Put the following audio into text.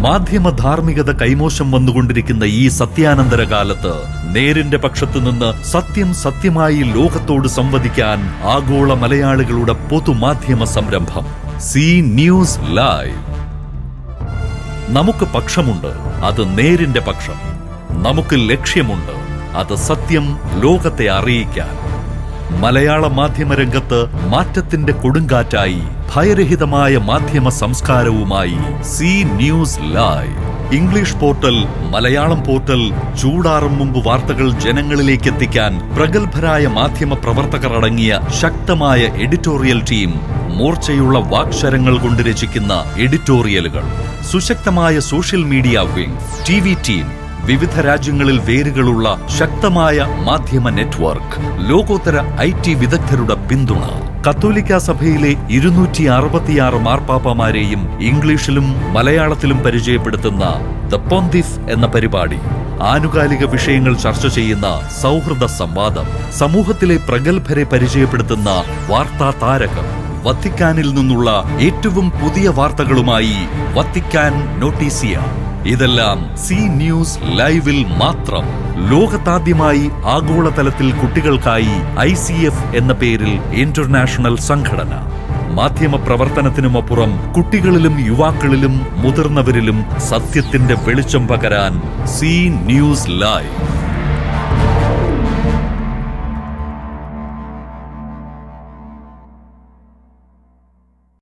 മാധ്യമ ധാർമ്മികത കൈമോശം വന്നുകൊണ്ടിരിക്കുന്ന ഈ സത്യാനന്തര കാലത്ത് നേരിന്റെ പക്ഷത്തു നിന്ന് സത്യം സത്യമായി ലോകത്തോട് സംവദിക്കാൻ ആഗോള മലയാളികളുടെ പൊതുമാധ്യമ സംരംഭം സി ന്യൂസ് ലൈവ്. നമുക്ക് പക്ഷമുണ്ട്, അത് നേരിന്റെ പക്ഷം. നമുക്ക് ലക്ഷ്യമുണ്ട്, അത് സത്യം ലോകത്തെ അറിയിക്കാൻ. മലയാള മാധ്യമ രംഗത്ത് മാറ്റത്തിന്റെ കൊടുങ്കാറ്റായി ഭയരഹിതമായ മാധ്യമ സംസ്കാരവുമായി C news live. English portal, Malayalam portal, ചൂടാറും മുമ്പ് വാർത്തകൾ ജനങ്ങളിലേക്ക് എത്തിക്കാൻ പ്രഗത്ഭരായ മാധ്യമ പ്രവർത്തകർ അടങ്ങിയ ശക്തമായ എഡിറ്റോറിയൽ ടീം, മൂർച്ചയുള്ള വാക്ശരങ്ങൾ കൊണ്ട് രചിക്കുന്ന എഡിറ്റോറിയലുകൾ, സുശക്തമായ social media wing, TV team, വിവിധ രാജ്യങ്ങളിൽ വേരുകളുള്ള ശക്തമായ മാധ്യമ നെറ്റ്വർക്ക്, ലോകോത്തര IT വിദഗ്ധരുടെ പിന്തുണ. കത്തോലിക്ക സഭയിലെ 266 മാർപ്പാപ്പമാരെയും ഇംഗ്ലീഷിലും മലയാളത്തിലും പരിചയപ്പെടുത്തുന്ന ദ പൊന്തിഫ് എന്ന പരിപാടി, ആനുകാലിക വിഷയങ്ങൾ ചർച്ച ചെയ്യുന്ന സൗഹൃദ സംവാദം, സമൂഹത്തിലെ പ്രഗത്ഭരെ പരിചയപ്പെടുത്തുന്ന വാർത്താ താരകം, വത്തിക്കാനിൽ നിന്നുള്ള ഏറ്റവും പുതിയ വാർത്തകളുമായി വത്തിക്കാൻ നോട്ടീസിയ. ഇതെല്ലാം സി ന്യൂസ് ലൈവിൽ മാത്രം. ലോകത്താദ്യമായി ആഗോളതലത്തിൽ കുട്ടികൾക്കായി ICF എന്ന പേരിൽ ഇന്റർനാഷണൽ സംഘടന. മാധ്യമ പ്രവർത്തനത്തിനുമപ്പുറം കുട്ടികളിലും യുവാക്കളിലും മുതിർന്നവരിലും സത്യത്തിന്റെ വെളിച്ചം പകരാൻ സി ന്യൂസ് ലൈവ്.